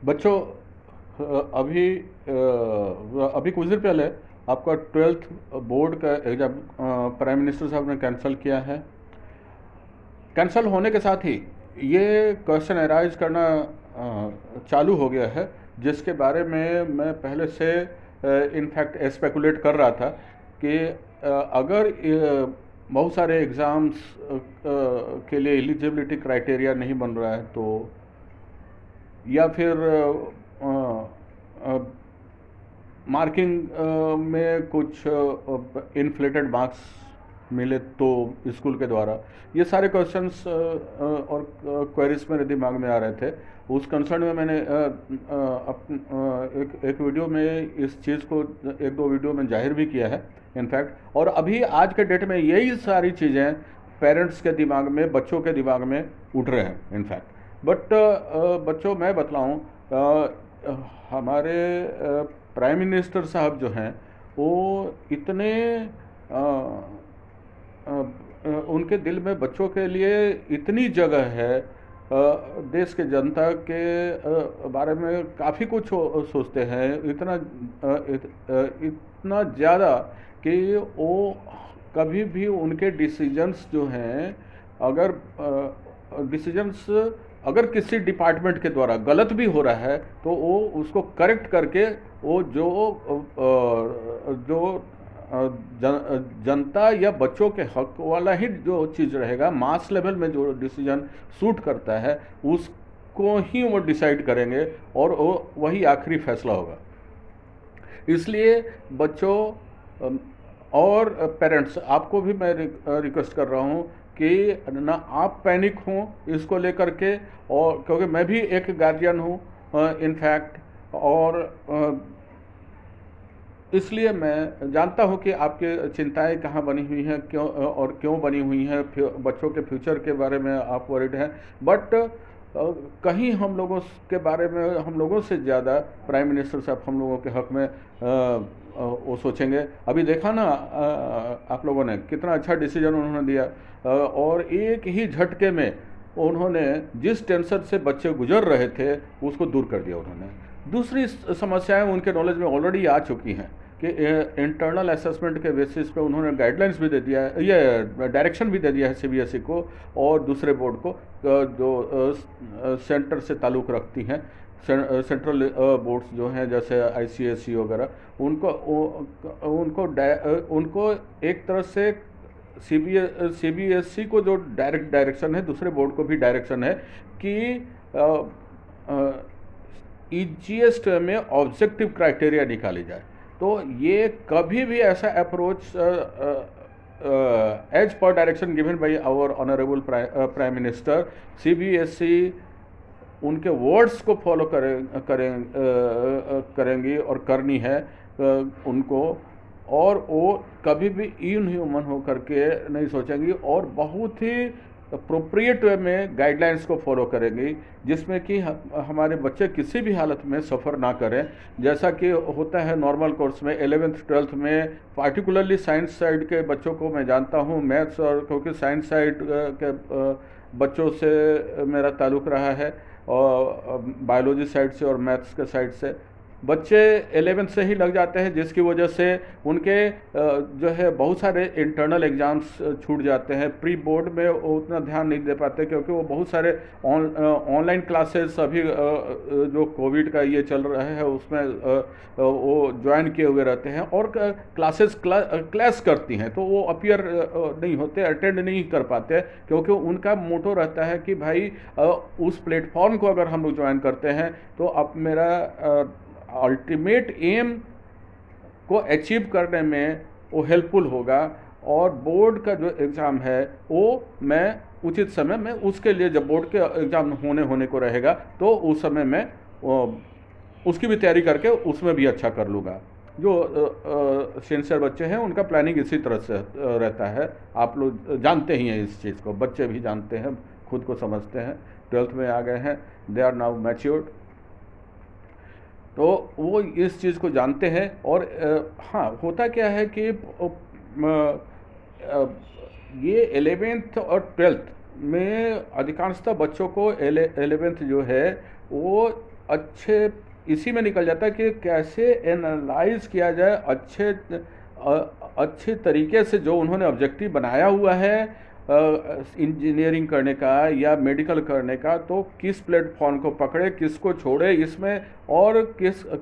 बच्चों, अभी कुछ देर पहले आपका 12th बोर्ड का एग्जाम प्राइम मिनिस्टर साहब ने कैंसिल किया है। कैंसिल होने के साथ ही ये क्वेश्चन अराइज करना चालू हो गया है, जिसके बारे में मैं पहले से इनफैक्ट स्पेकुलेट कर रहा था कि अगर बहुत सारे एग्ज़ाम्स के लिए एलिजिबिलिटी क्राइटेरिया नहीं बन रहा है, तो या फिर मार्किंग में कुछ इन्फ्लेटेड मार्क्स मिले तो स्कूल के द्वारा, ये सारे क्वेश्चंस और क्वेरीज मेरे दिमाग में आ रहे थे। उस कंसर्न में मैंने एक वीडियो में इस चीज़ को, एक दो वीडियो में जाहिर भी किया है इनफैक्ट। और अभी आज के डेट में यही सारी चीज़ें पेरेंट्स के दिमाग में, बच्चों के दिमाग में उठ रहे हैं इनफैक्ट। बट बच्चों, मैं बतलाऊँ, हमारे प्राइम मिनिस्टर साहब जो हैं वो इतने अ, उनके दिल में बच्चों के लिए इतनी जगह है, देश के जनता के बारे में काफ़ी कुछ सोचते हैं, इतना ज़्यादा कि वो कभी भी उनके डिसीजंस जो हैं, अगर डिसीजंस अगर किसी डिपार्टमेंट के द्वारा गलत भी हो रहा है तो वो उसको करेक्ट करके, वो जो जनता या बच्चों के हक वाला ही जो चीज़ रहेगा, मास लेवल में जो डिसीजन सूट करता है उसको ही वो डिसाइड करेंगे, और वो वही आखिरी फैसला होगा। इसलिए बच्चों और पेरेंट्स, आपको भी मैं रिक्वेस्ट कर रहा हूँ कि ना आप पैनिक हों इसको लेकर के, और क्योंकि मैं भी एक गार्जियन हूँ इनफैक्ट, और इसलिए मैं जानता हूँ कि आपकी चिंताएं कहाँ बनी हुई हैं, क्यों और क्यों बनी हुई हैं, बच्चों के फ्यूचर के बारे में आप वरिड हैं। बट कहीं हम लोगों के बारे में, हम लोगों से ज़्यादा प्राइम मिनिस्टर साहब हम लोगों के हक में वो सोचेंगे। अभी देखा ना, आप लोगों ने कितना अच्छा डिसीजन उन्होंने दिया, और एक ही झटके में उन्होंने जिस टेंशन से बच्चे गुजर रहे थे उसको दूर कर दिया उन्होंने। दूसरी समस्याएं उनके नॉलेज में ऑलरेडी आ चुकी हैं कि इंटरनल असेसमेंट के बेसिस पे उन्होंने गाइडलाइंस भी दे दिया है, ये डायरेक्शन भी दे दिया है सीबीएसई को और दूसरे बोर्ड को, जो सेंटर से ताल्लुक़ रखती हैं, सेंट्रल बोर्ड्स जो हैं जैसे आईसीएसई वगैरह, उनको एक तरह से सीबीएसई को जो डायरेक्शन है, दूसरे बोर्ड को भी डायरेक्शन है कि ईजीएस्ट में ऑब्जेक्टिव क्राइटेरिया निकाली जाए। तो ये कभी भी ऐसा approach, as per direction given by our honourable prime minister, CBSE उनके वर्ड्स को फॉलो करेंगी और करनी है उनको, और वो कभी भी इनह्यूमन होकर के नहीं सोचेंगी, और बहुत ही अप्रोप्रिएट वे में गाइडलाइंस को फॉलो करेंगी, जिसमें कि हमारे बच्चे किसी भी हालत में सफ़र ना करें। जैसा कि होता है नॉर्मल कोर्स में 11th 12th में, पार्टिकुलरली साइंस साइड के बच्चों को मैं जानता हूँ, मैथ्स, और क्योंकि साइंस साइड के बच्चों से मेरा ताल्लुक़ रहा है, और बायोलॉजी साइड से और मैथ्स के साइड से बच्चे 11th से ही लग जाते हैं, जिसकी वजह से उनके जो है बहुत सारे इंटरनल एग्ज़ाम्स छूट जाते हैं। प्री बोर्ड में वो उतना ध्यान नहीं दे पाते, क्योंकि वो बहुत सारे ऑनलाइन क्लासेस अभी जो कोविड का ये चल रहा है उसमें वो ज्वाइन किए हुए रहते हैं, और क्लासेस क्लास करती हैं तो वो अपीयर नहीं होते, अटेंड नहीं कर पाते, क्योंकि उनका मोटो रहता है कि भाई उस प्लेटफॉर्म को अगर हम लोग ज्वाइन करते हैं तो अब मेरा अल्टीमेट एम को अचीव करने में वो हेल्पफुल होगा, और बोर्ड का जो एग्ज़ाम है वो मैं उचित समय में उसके लिए, जब बोर्ड के एग्ज़ाम होने को रहेगा तो उस समय में उसकी भी तैयारी करके उसमें भी अच्छा कर लूँगा। जो सिंसियर बच्चे हैं उनका प्लानिंग इसी तरह से रहता है, आप लोग जानते ही हैं इस चीज़ को, बच्चे भी जानते हैं, खुद को समझते हैं, 12th में आ गए हैं, दे आर नाउ मैच्योर्ड, तो वो इस चीज़ को जानते हैं। और हाँ, होता क्या है कि ये 11th और 12th में अधिकांशतः बच्चों को 11th जो है वो अच्छे इसी में निकल जाता है कि कैसे एनालाइज किया जाए अच्छे तरीके से जो उन्होंने ऑब्जेक्टिव बनाया हुआ है इंजीनियरिंग करने का या मेडिकल करने का, तो किस प्लेटफॉर्म को पकड़े, किसको छोड़े इसमें, और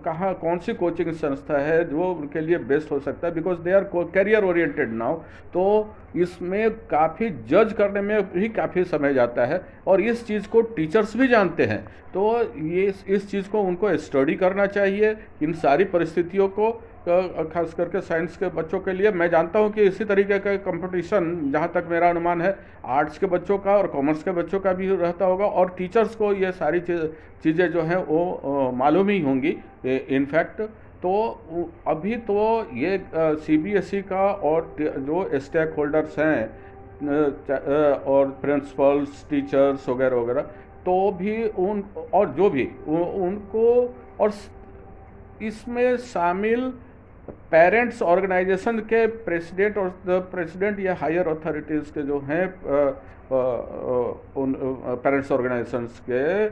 कहाँ कौन सी कोचिंग संस्था है जो उनके लिए बेस्ट हो सकता है, because they are career oriented now. तो इसमें काफ़ी जज करने में भी काफ़ी समय जाता है और इस चीज़ को टीचर्स भी जानते हैं। तो ये इस चीज़ को उनको स्टडी करना चाहिए, इन सारी परिस्थितियों को, खास करके साइंस के बच्चों के लिए। मैं जानता हूँ कि इसी तरीके का कंपटीशन, जहाँ तक मेरा अनुमान है, आर्ट्स के बच्चों का और कॉमर्स के बच्चों का भी रहता होगा, और टीचर्स को ये सारी चीज़ें जो हैं वो मालूम ही होंगी इनफैक्ट। तो अभी तो ये सीबीएसई का और जो स्टेक होल्डर्स हैं और प्रिंसिपल्स, टीचर्स वगैरह वगैरह, तो भी और जो भी उनको, और इसमें शामिल पेरेंट्स ऑर्गेनाइजेशन के प्रेसिडेंट और प्रेसिडेंट या हायर अथॉरिटीज़ के जो हैं उन पेरेंट्स ऑर्गेनाइजेशंस के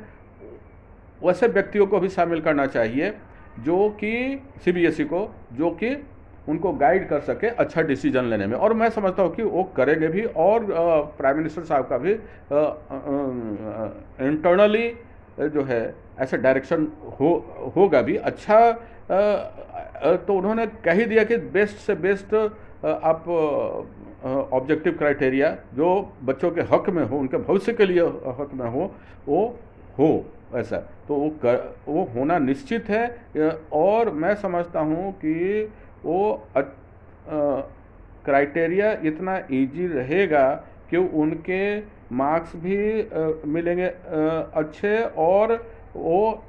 वैसे व्यक्तियों को भी शामिल करना चाहिए, जो कि सीबीएसई को, जो कि उनको गाइड कर सके अच्छा डिसीजन लेने में। और मैं समझता हूँ कि वो करेंगे भी, और प्राइम मिनिस्टर साहब का भी इंटरनली जो है ऐसा डायरेक्शन होगा भी अच्छा। तो उन्होंने कह ही दिया कि बेस्ट से बेस्ट आप ऑब्जेक्टिव क्राइटेरिया जो बच्चों के हक में हो, उनके भविष्य के लिए हक में वो हो ऐसा, तो वो होना निश्चित है। और मैं समझता हूँ कि वो क्राइटेरिया इतना इजी रहेगा कि उनके मार्क्स भी मिलेंगे अच्छे, और वो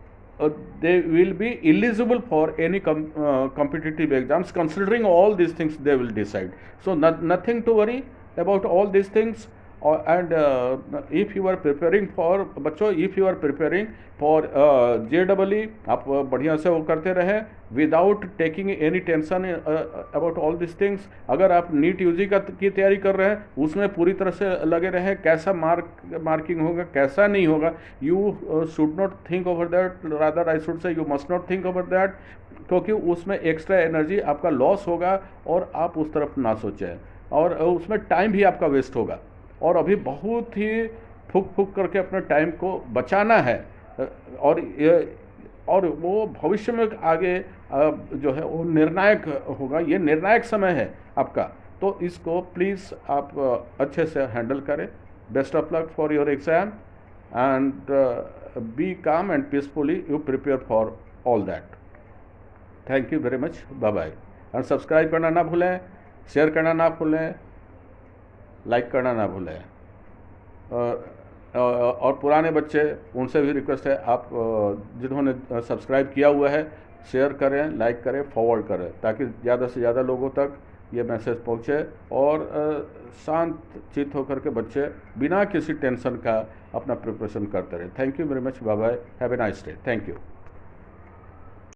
they will be eligible for any competitive exams. Considering all these things, they will decide. So nothing to worry about all these things. And if you are preparing for बच्चों, if you are preparing for JEE, आप बढ़िया से वो करते रहें without taking any tension about all this things. अगर आप NEET UG की तैयारी कर रहे हैं, उसमें पूरी तरह से लगे रहें, कैसा मार्किंग होगा, कैसा नहीं होगा, you should not think over that, rather I should say you must not think over that, क्योंकि उसमें एक्स्ट्रा एनर्जी आपका लॉस होगा और आप उस तरफ ना सोचें, और उसमें टाइम भी आपका वेस्ट होगा। और अभी बहुत ही फूक करके अपने टाइम को बचाना है, और वो भविष्य में आगे जो है वो निर्णायक होगा। ये निर्णायक समय है आपका, तो इसको प्लीज़ आप अच्छे से हैंडल करें। Best of luck for your exam and be calm and peacefully you prepare for all that. Thank you very much, bye bye. और सब्सक्राइब करना ना भूलें, शेयर करना ना भूलें, लाइक करना ना भूलें। और पुराने बच्चे, उनसे भी रिक्वेस्ट है, आप जिन्होंने सब्सक्राइब किया हुआ है, शेयर करें, लाइक करें, फॉरवर्ड करें, ताकि ज़्यादा से ज़्यादा लोगों तक ये मैसेज पहुँचे और शांत चित्त होकर के बच्चे बिना किसी टेंशन का अपना प्रिपरेशन करते रहें। Thank you very much, bye bye, have a nice day, thank you.